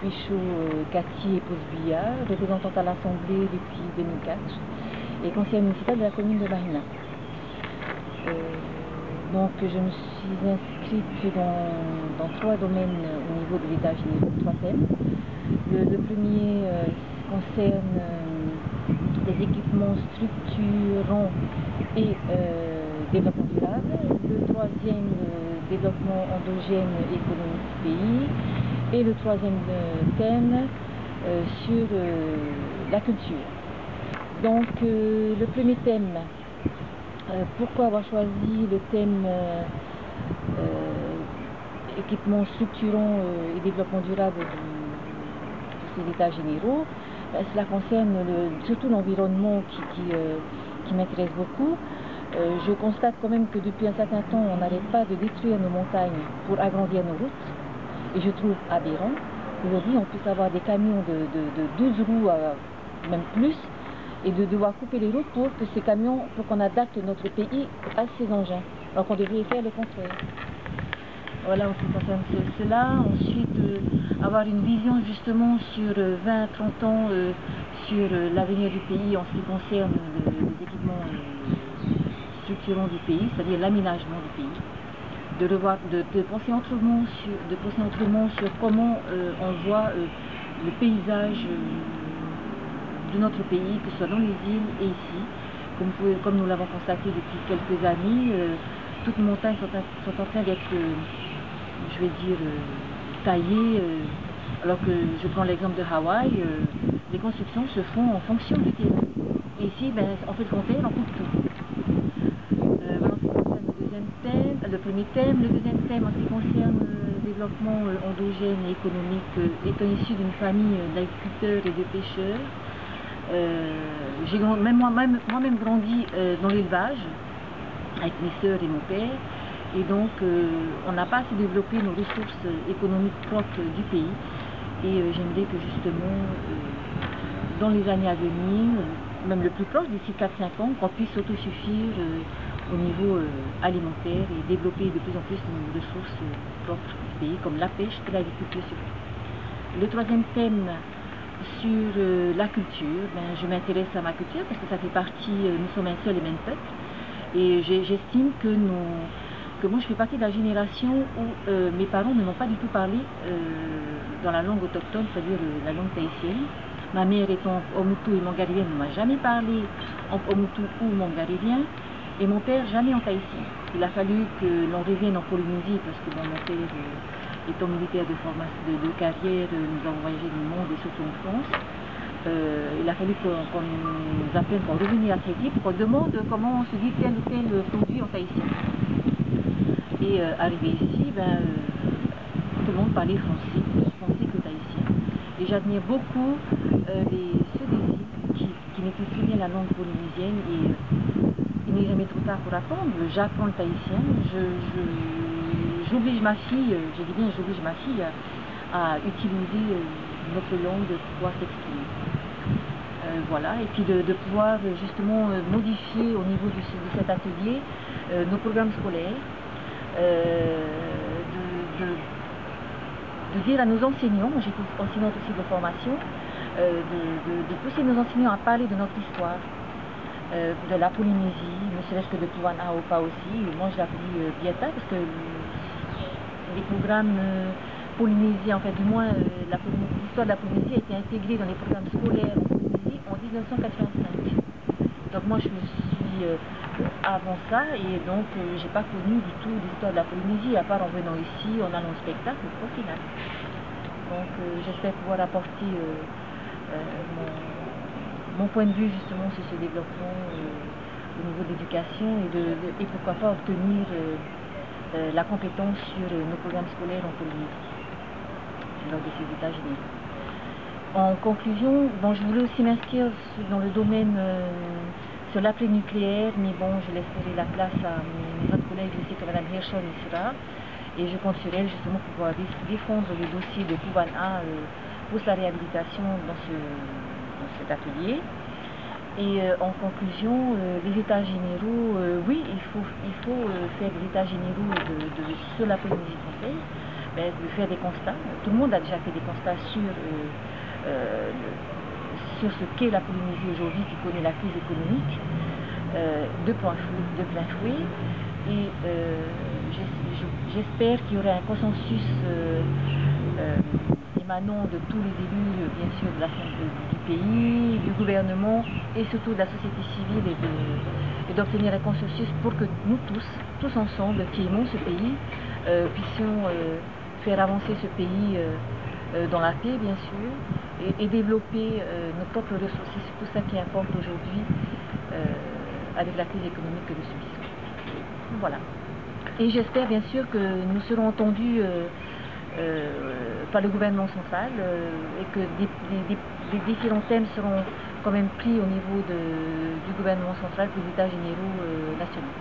suis Cathy Épouse-Billard, représentante à l'Assemblée depuis 2004 et conseillère municipale de la commune de Mahina. Donc je me suis inscrite dans 3 domaines au niveau de l'état général, 3 thèmes. Le premier concerne les équipements structurants et développement durable. Le troisième, développement endogène et économique du pays. Et le troisième thème sur la culture. Donc le premier thème, pourquoi avoir choisi le thème équipements structurants et développement durable de ces états généraux? Cela concerne surtout l'environnement qui m'intéresse beaucoup. Je constate quand même que depuis un certain temps, on n'arrête pas de détruire nos montagnes pour agrandir nos routes. Et je trouve aberrant qu'aujourd'hui, on puisse avoir des camions de 12 roues, même plus, et de devoir couper les routes pour que ces camions, pour qu'on adapte notre pays à ces engins. Alors qu'on devrait faire le contraire. Voilà en ce qui concerne cela. Ensuite, avoir une vision justement sur 20-30 ans sur l'avenir du pays en ce qui concerne les équipements structurants du pays, c'est-à-dire l'aménagement du pays. De penser autrement sur comment on voit le paysage de notre pays, que ce soit dans les îles et ici. Comme nous l'avons constaté depuis quelques années, toutes les montagnes sont en train d'être, je vais dire, taillées, alors que je prends l'exemple de Hawaï, les constructions se font en fonction du terrain. Et ici, on fait le contraire, on coupe tout. Voilà, en ce qui concerne le deuxième thème, le premier thème. Le deuxième thème, en ce qui concerne le développement endogène et économique, étant issu d'une famille d'agriculteurs et de pêcheurs, j'ai moi-même grandi dans l'élevage avec mes sœurs et mon père, et donc on n'a pas assez développé nos ressources économiques propres du pays, et j'aimerais que justement dans les années à venir, même le plus proche, d'ici 4-5 ans, qu'on puisse s'autosuffire au niveau alimentaire et développer de plus en plus nos ressources propres du pays, comme la pêche et l'agriculture surtout. Le troisième thème, sur la culture, je m'intéresse à ma culture parce que ça fait partie, nous sommes un seul et même peuple, et j'estime que moi je fais partie de la génération où mes parents ne m'ont pas du tout parlé dans la langue autochtone, c'est-à-dire la langue tahitienne. Ma mère étant Omutu et Mangarivienne ne m'a jamais parlé en Omutu ou Mangarivien, et mon père jamais en tahitien. Il a fallu que l'on revienne en Polynésie parce que mon père étant militaire de carrière, nous avons voyagé du monde et surtout en France. Il a fallu qu'on nous apprenne, qu'on revienne à Tahiti, pour qu'on demande comment on se dit tel ou tel produit en tahitien. Et arrivé ici, tout le monde parlait français que tahitien. Et j'admire beaucoup ceux des îles qui maîtrisent très bien la langue polynésienne, et il n'est jamais trop tard pour apprendre. J'apprends le tahitien, j'oblige ma fille, je dis bien j'oblige ma fille à utiliser notre langue pour pouvoir s'exprimer. Voilà, et puis de pouvoir justement modifier au niveau de cet atelier nos programmes scolaires, de dire à nos enseignants, j'étais enseignante aussi de formation, de pousser nos enseignants à parler de notre histoire, de la Polynésie, ne serait-ce que de Tuan Aopa aussi. Moi je l'appris Bieta parce que les programmes polynésiens, en fait du moins l'histoire de la Polynésie a été intégrée dans les programmes scolaires en Polynésie en 1985. Donc moi je me suis avant ça, et donc j'ai pas connu du tout l'histoire de la Polynésie, à part en venant ici, en allant au spectacle, au final. Donc j'espère pouvoir apporter mon point de vue justement sur ce développement au niveau de l'éducation, et pourquoi pas obtenir la compétence sur nos programmes scolaires en Polynésie, lors de ces états généraux. En conclusion, je voulais aussi m'inscrire dans le domaine sur l'après-nucléaire, mais bon, je laisserai la place à mes autres collègues. Je sais que Mme Hirschhorn y sera, et je compte sur elle justement pour pouvoir défendre le dossier de Pouvana pour sa réhabilitation dans cet atelier. Et en conclusion, les états généraux, oui, il faut faire des états généraux sur la Polynésie française, de faire des constats. Tout le monde a déjà fait des constats sur ce qu'est la Polynésie aujourd'hui, qui connaît la crise économique de plein fouet. Et j'espère qu'il y aura un consensus émanant de tous les élus, bien sûr, du pays, du gouvernement et surtout de la société civile, et d'obtenir un consensus pour que nous tous ensemble, qui aimons ce pays, puissions faire avancer ce pays dans la paix, bien sûr, et développer nos propres ressources. C'est surtout ça qui importe aujourd'hui avec la crise économique que nous subissons. Voilà. Et j'espère bien sûr que nous serons entendus par le gouvernement central et que des différents thèmes seront quand même pris au niveau du gouvernement central pour les états généraux nationaux.